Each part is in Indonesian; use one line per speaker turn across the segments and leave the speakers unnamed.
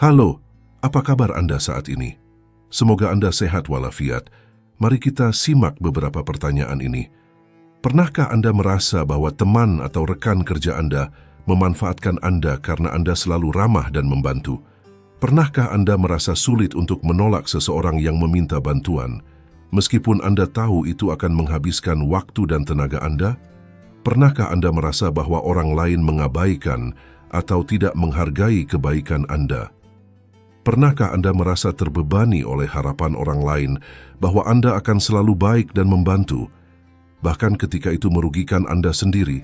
Halo, apa kabar Anda saat ini? Semoga Anda sehat walafiat. Mari kita simak beberapa pertanyaan ini. Pernahkah Anda merasa bahwa teman atau rekan kerja Anda memanfaatkan Anda karena Anda selalu ramah dan membantu? Pernahkah Anda merasa sulit untuk menolak seseorang yang meminta bantuan, meskipun Anda tahu itu akan menghabiskan waktu dan tenaga Anda? Pernahkah Anda merasa bahwa orang lain mengabaikan atau tidak menghargai kebaikan Anda? Pernahkah Anda merasa terbebani oleh harapan orang lain bahwa Anda akan selalu baik dan membantu, bahkan ketika itu merugikan Anda sendiri?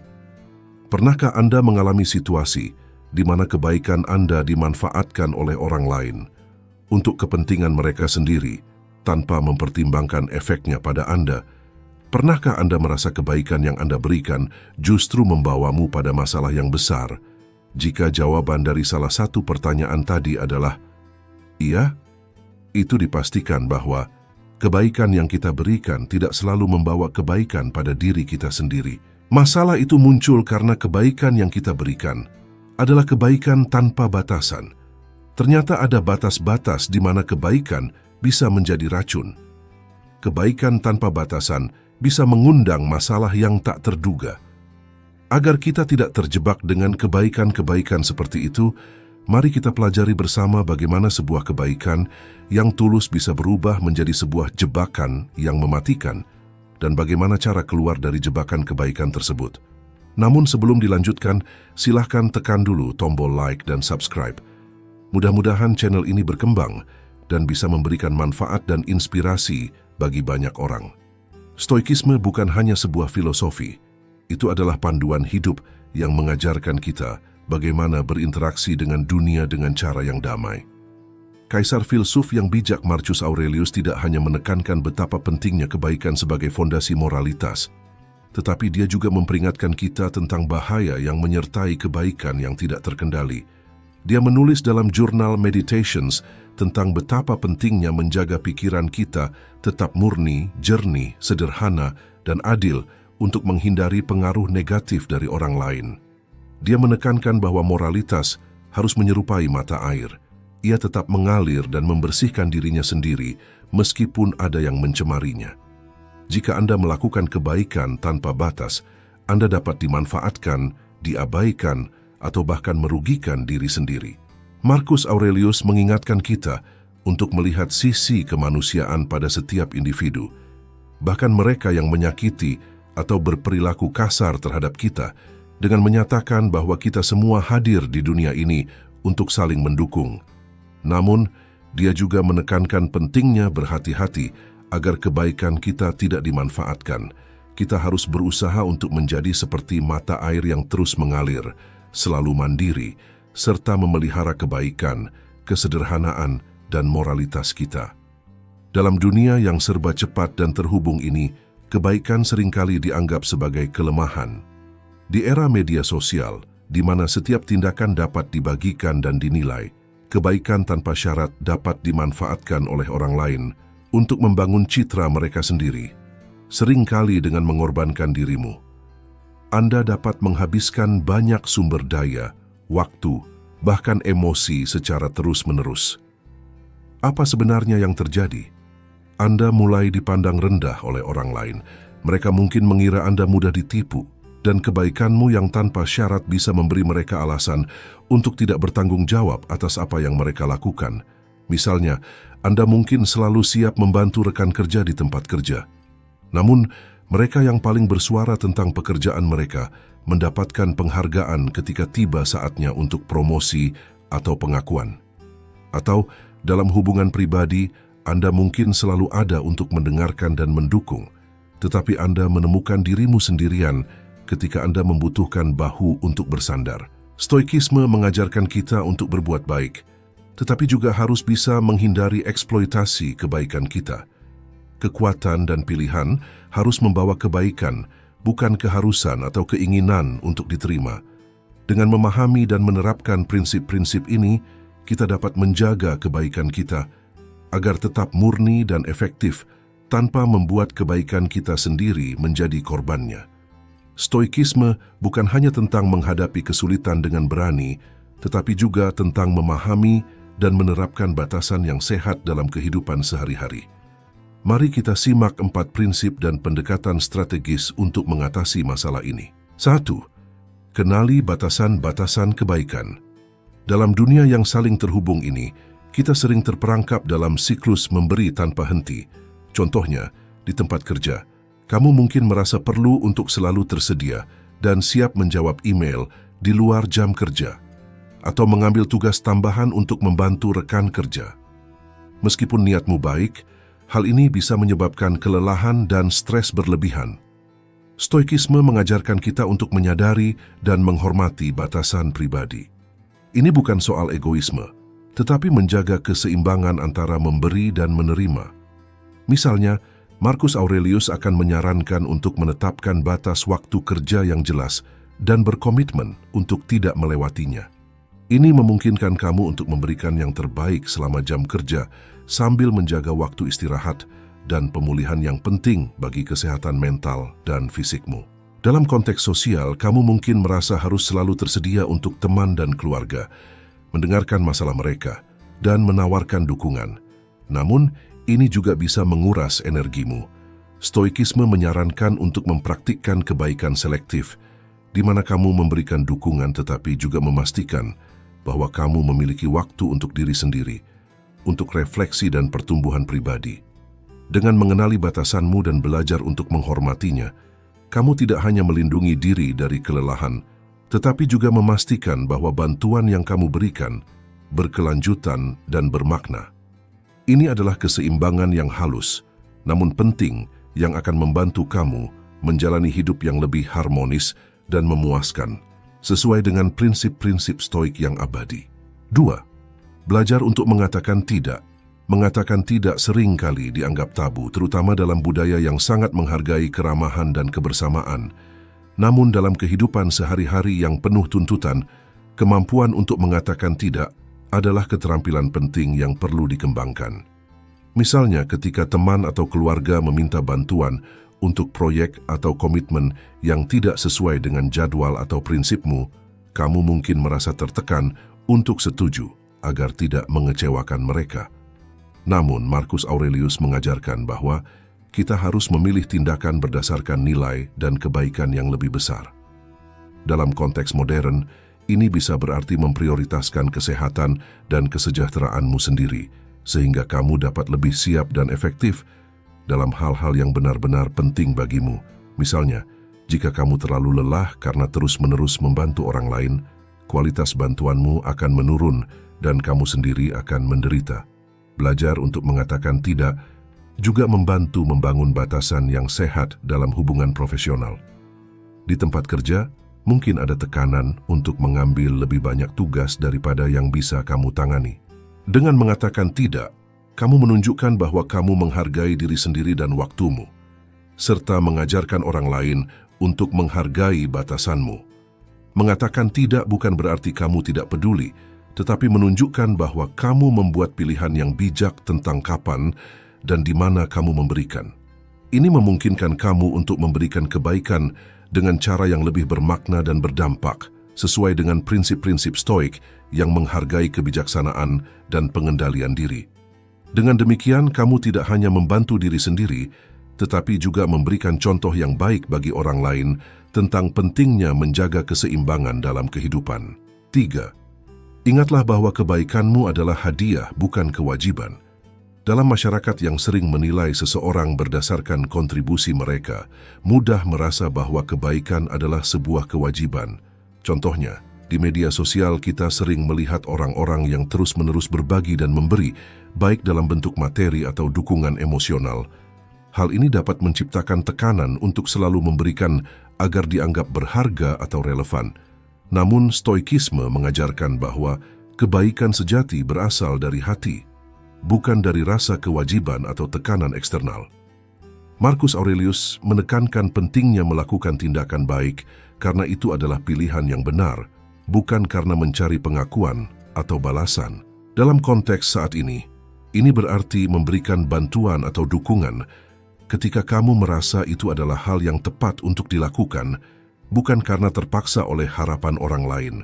Pernahkah Anda mengalami situasi di mana kebaikan Anda dimanfaatkan oleh orang lain untuk kepentingan mereka sendiri tanpa mempertimbangkan efeknya pada Anda? Pernahkah Anda merasa kebaikan yang Anda berikan justru membawamu pada masalah yang besar? Jika jawaban dari salah satu pertanyaan tadi adalah iya, itu dipastikan bahwa kebaikan yang kita berikan tidak selalu membawa kebaikan pada diri kita sendiri. Masalah itu muncul karena kebaikan yang kita berikan adalah kebaikan tanpa batasan. Ternyata ada batas-batas di mana kebaikan bisa menjadi racun. Kebaikan tanpa batasan bisa mengundang masalah yang tak terduga. Agar kita tidak terjebak dengan kebaikan-kebaikan seperti itu, mari kita pelajari bersama bagaimana sebuah kebaikan yang tulus bisa berubah menjadi sebuah jebakan yang mematikan, dan bagaimana cara keluar dari jebakan kebaikan tersebut. Namun sebelum dilanjutkan, silahkan tekan dulu tombol like dan subscribe. Mudah-mudahan channel ini berkembang dan bisa memberikan manfaat dan inspirasi bagi banyak orang. Stoikisme bukan hanya sebuah filosofi, itu adalah panduan hidup yang mengajarkan kita bagaimana berinteraksi dengan dunia dengan cara yang damai. Kaisar filsuf yang bijak Marcus Aurelius tidak hanya menekankan betapa pentingnya kebaikan sebagai fondasi moralitas, tetapi dia juga memperingatkan kita tentang bahaya yang menyertai kebaikan yang tidak terkendali. Dia menulis dalam jurnal Meditations tentang betapa pentingnya menjaga pikiran kita tetap murni, jernih, sederhana, dan adil untuk menghindari pengaruh negatif dari orang lain. Dia menekankan bahwa moralitas harus menyerupai mata air. Ia tetap mengalir dan membersihkan dirinya sendiri meskipun ada yang mencemarinya. Jika Anda melakukan kebaikan tanpa batas, Anda dapat dimanfaatkan, diabaikan, atau bahkan merugikan diri sendiri. Marcus Aurelius mengingatkan kita untuk melihat sisi kemanusiaan pada setiap individu, bahkan mereka yang menyakiti atau berperilaku kasar terhadap kita, dengan menyatakan bahwa kita semua hadir di dunia ini untuk saling mendukung. Namun, dia juga menekankan pentingnya berhati-hati agar kebaikan kita tidak dimanfaatkan. Kita harus berusaha untuk menjadi seperti mata air yang terus mengalir, selalu mandiri, serta memelihara kebaikan, kesederhanaan, dan moralitas kita. Dalam dunia yang serba cepat dan terhubung ini, kebaikan seringkali dianggap sebagai kelemahan. Di era media sosial, di mana setiap tindakan dapat dibagikan dan dinilai, kebaikan tanpa syarat dapat dimanfaatkan oleh orang lain untuk membangun citra mereka sendiri, seringkali dengan mengorbankan dirimu. Anda dapat menghabiskan banyak sumber daya, waktu, bahkan emosi secara terus-menerus. Apa sebenarnya yang terjadi? Anda mulai dipandang rendah oleh orang lain. Mereka mungkin mengira Anda mudah ditipu, dan kebaikanmu yang tanpa syarat bisa memberi mereka alasan untuk tidak bertanggung jawab atas apa yang mereka lakukan. Misalnya, Anda mungkin selalu siap membantu rekan kerja di tempat kerja. Namun, mereka yang paling bersuara tentang pekerjaan mereka mendapatkan penghargaan ketika tiba saatnya untuk promosi atau pengakuan. Atau, dalam hubungan pribadi, Anda mungkin selalu ada untuk mendengarkan dan mendukung, tetapi Anda menemukan dirimu sendirian ketika Anda membutuhkan bahu untuk bersandar. Stoikisme mengajarkan kita untuk berbuat baik, tetapi juga harus bisa menghindari eksploitasi kebaikan kita. Kekuatan dan pilihan harus membawa kebaikan, bukan keharusan atau keinginan untuk diterima. Dengan memahami dan menerapkan prinsip-prinsip ini, kita dapat menjaga kebaikan kita agar tetap murni dan efektif tanpa membuat kebaikan kita sendiri menjadi korbannya. Stoikisme bukan hanya tentang menghadapi kesulitan dengan berani, tetapi juga tentang memahami dan menerapkan batasan yang sehat dalam kehidupan sehari-hari. Mari kita simak 4 prinsip dan pendekatan strategis untuk mengatasi masalah ini. 1. Kenali batasan-batasan kebaikan. Dalam dunia yang saling terhubung ini, kita sering terperangkap dalam siklus memberi tanpa henti. Contohnya, di tempat kerja, kamu mungkin merasa perlu untuk selalu tersedia dan siap menjawab email di luar jam kerja, atau mengambil tugas tambahan untuk membantu rekan kerja. Meskipun niatmu baik, hal ini bisa menyebabkan kelelahan dan stres berlebihan. Stoikisme mengajarkan kita untuk menyadari dan menghormati batasan pribadi. Ini bukan soal egoisme, tetapi menjaga keseimbangan antara memberi dan menerima. Misalnya, Marcus Aurelius akan menyarankan untuk menetapkan batas waktu kerja yang jelas dan berkomitmen untuk tidak melewatinya. Ini memungkinkan kamu untuk memberikan yang terbaik selama jam kerja sambil menjaga waktu istirahat dan pemulihan yang penting bagi kesehatan mental dan fisikmu. Dalam konteks sosial, kamu mungkin merasa harus selalu tersedia untuk teman dan keluarga, mendengarkan masalah mereka, dan menawarkan dukungan. Namun, ini juga bisa menguras energimu. Stoikisme menyarankan untuk mempraktikkan kebaikan selektif, di mana kamu memberikan dukungan tetapi juga memastikan bahwa kamu memiliki waktu untuk diri sendiri, untuk refleksi dan pertumbuhan pribadi. Dengan mengenali batasanmu dan belajar untuk menghormatinya, kamu tidak hanya melindungi diri dari kelelahan, tetapi juga memastikan bahwa bantuan yang kamu berikan berkelanjutan dan bermakna. Ini adalah keseimbangan yang halus, namun penting yang akan membantu kamu menjalani hidup yang lebih harmonis dan memuaskan, sesuai dengan prinsip-prinsip stoik yang abadi. 2. Belajar untuk mengatakan tidak. Mengatakan tidak sering kali dianggap tabu, terutama dalam budaya yang sangat menghargai keramahan dan kebersamaan. Namun dalam kehidupan sehari-hari yang penuh tuntutan, kemampuan untuk mengatakan tidak adalah keterampilan penting yang perlu dikembangkan. Misalnya ketika teman atau keluarga meminta bantuan untuk proyek atau komitmen yang tidak sesuai dengan jadwal atau prinsipmu, kamu mungkin merasa tertekan untuk setuju agar tidak mengecewakan mereka. Namun, Marcus Aurelius mengajarkan bahwa kita harus memilih tindakan berdasarkan nilai dan kebaikan yang lebih besar. Dalam konteks modern, ini bisa berarti memprioritaskan kesehatan dan kesejahteraanmu sendiri, sehingga kamu dapat lebih siap dan efektif dalam hal-hal yang benar-benar penting bagimu. Misalnya, jika kamu terlalu lelah karena terus-menerus membantu orang lain, kualitas bantuanmu akan menurun dan kamu sendiri akan menderita. Belajar untuk mengatakan tidak juga membantu membangun batasan yang sehat dalam hubungan profesional. Di tempat kerja, mungkin ada tekanan untuk mengambil lebih banyak tugas daripada yang bisa kamu tangani. Dengan mengatakan tidak, kamu menunjukkan bahwa kamu menghargai diri sendiri dan waktumu, serta mengajarkan orang lain untuk menghargai batasanmu. Mengatakan tidak bukan berarti kamu tidak peduli, tetapi menunjukkan bahwa kamu membuat pilihan yang bijak tentang kapan dan di mana kamu memberikan. Ini memungkinkan kamu untuk memberikan kebaikan dengan cara yang lebih bermakna dan berdampak, sesuai dengan prinsip-prinsip stoik yang menghargai kebijaksanaan dan pengendalian diri. Dengan demikian, kamu tidak hanya membantu diri sendiri, tetapi juga memberikan contoh yang baik bagi orang lain tentang pentingnya menjaga keseimbangan dalam kehidupan. 3. Ingatlah bahwa kebaikanmu adalah hadiah, bukan kewajiban. Dalam masyarakat yang sering menilai seseorang berdasarkan kontribusi mereka, mudah merasa bahwa kebaikan adalah sebuah kewajiban. Contohnya, di media sosial kita sering melihat orang-orang yang terus-menerus berbagi dan memberi, baik dalam bentuk materi atau dukungan emosional. Hal ini dapat menciptakan tekanan untuk selalu memberikan agar dianggap berharga atau relevan. Namun, stoikisme mengajarkan bahwa kebaikan sejati berasal dari hati, bukan dari rasa kewajiban atau tekanan eksternal. Marcus Aurelius menekankan pentingnya melakukan tindakan baik karena itu adalah pilihan yang benar, bukan karena mencari pengakuan atau balasan. Dalam konteks saat ini berarti memberikan bantuan atau dukungan ketika kamu merasa itu adalah hal yang tepat untuk dilakukan, bukan karena terpaksa oleh harapan orang lain.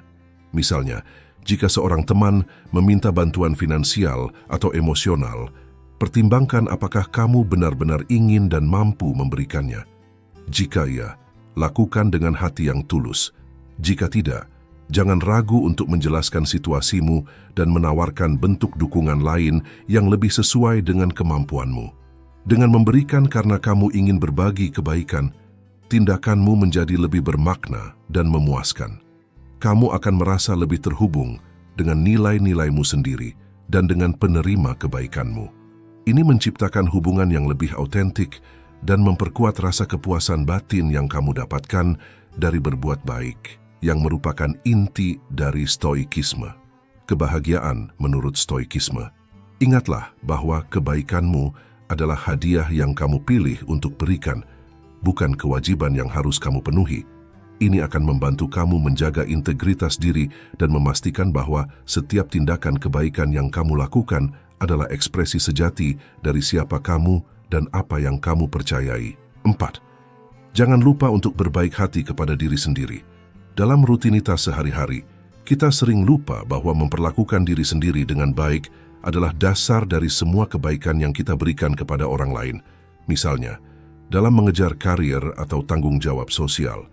Misalnya, Jika seorang teman meminta bantuan finansial atau emosional, pertimbangkan apakah kamu benar-benar ingin dan mampu memberikannya. Jika iya, lakukan dengan hati yang tulus. Jika tidak, jangan ragu untuk menjelaskan situasimu dan menawarkan bentuk dukungan lain yang lebih sesuai dengan kemampuanmu. Dengan memberikan karena kamu ingin berbagi kebaikan, tindakanmu menjadi lebih bermakna dan memuaskan. Kamu akan merasa lebih terhubung dengan nilai-nilaimu sendiri dan dengan penerima kebaikanmu. Ini menciptakan hubungan yang lebih autentik dan memperkuat rasa kepuasan batin yang kamu dapatkan dari berbuat baik, yang merupakan inti dari stoikisme. Kebahagiaan menurut stoikisme. Ingatlah bahwa kebaikanmu adalah hadiah yang kamu pilih untuk berikan, bukan kewajiban yang harus kamu penuhi. Ini akan membantu kamu menjaga integritas diri dan memastikan bahwa setiap tindakan kebaikan yang kamu lakukan adalah ekspresi sejati dari siapa kamu dan apa yang kamu percayai. 4. Jangan lupa untuk berbaik hati kepada diri sendiri. Dalam rutinitas sehari-hari, kita sering lupa bahwa memperlakukan diri sendiri dengan baik adalah dasar dari semua kebaikan yang kita berikan kepada orang lain. Misalnya, dalam mengejar karir atau tanggung jawab sosial,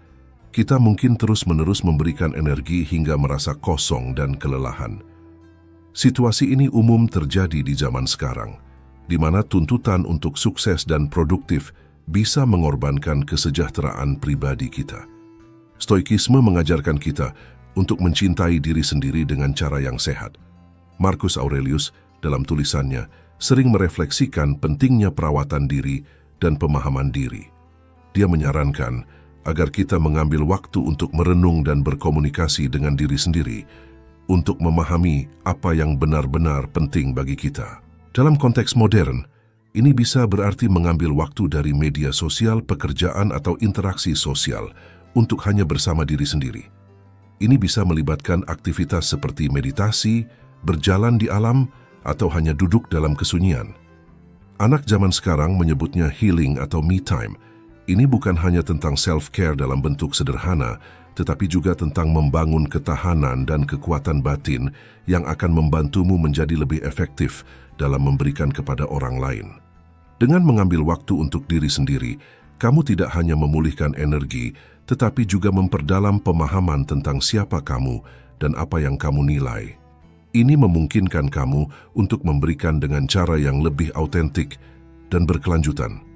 kita mungkin terus-menerus memberikan energi hingga merasa kosong dan kelelahan. Situasi ini umum terjadi di zaman sekarang, di mana tuntutan untuk sukses dan produktif bisa mengorbankan kesejahteraan pribadi kita. Stoikisme mengajarkan kita untuk mencintai diri sendiri dengan cara yang sehat. Marcus Aurelius dalam tulisannya sering merefleksikan pentingnya perawatan diri dan pemahaman diri. Dia menyarankan agar kita mengambil waktu untuk merenung dan berkomunikasi dengan diri sendiri untuk memahami apa yang benar-benar penting bagi kita. Dalam konteks modern, ini bisa berarti mengambil waktu dari media sosial, pekerjaan, atau interaksi sosial untuk hanya bersama diri sendiri. Ini bisa melibatkan aktivitas seperti meditasi, berjalan di alam, atau hanya duduk dalam kesunyian. Anak zaman sekarang menyebutnya healing atau me time. Ini bukan hanya tentang self-care dalam bentuk sederhana, tetapi juga tentang membangun ketahanan dan kekuatan batin yang akan membantumu menjadi lebih efektif dalam memberikan kepada orang lain. Dengan mengambil waktu untuk diri sendiri, kamu tidak hanya memulihkan energi, tetapi juga memperdalam pemahaman tentang siapa kamu dan apa yang kamu nilai. Ini memungkinkan kamu untuk memberikan dengan cara yang lebih autentik dan berkelanjutan.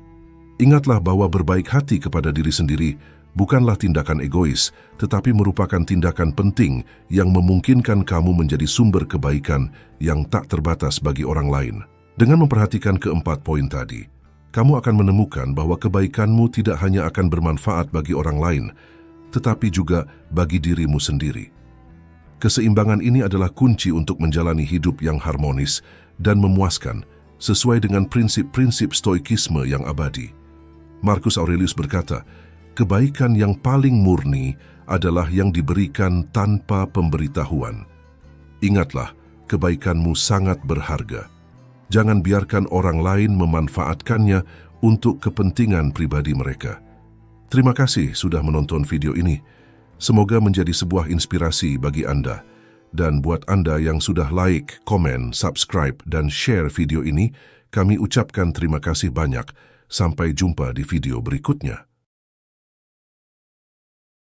Ingatlah bahwa berbaik hati kepada diri sendiri bukanlah tindakan egois, tetapi merupakan tindakan penting yang memungkinkan kamu menjadi sumber kebaikan yang tak terbatas bagi orang lain. Dengan memperhatikan keempat poin tadi, kamu akan menemukan bahwa kebaikanmu tidak hanya akan bermanfaat bagi orang lain, tetapi juga bagi dirimu sendiri. Keseimbangan ini adalah kunci untuk menjalani hidup yang harmonis dan memuaskan, sesuai dengan prinsip-prinsip stoikisme yang abadi. Marcus Aurelius berkata, kebaikan yang paling murni adalah yang diberikan tanpa pemberitahuan. Ingatlah, kebaikanmu sangat berharga. Jangan biarkan orang lain memanfaatkannya untuk kepentingan pribadi mereka. Terima kasih sudah menonton video ini. Semoga menjadi sebuah inspirasi bagi Anda. Dan buat Anda yang sudah like, komen, subscribe, dan share video ini, kami ucapkan terima kasih banyak. Sampai jumpa di video berikutnya.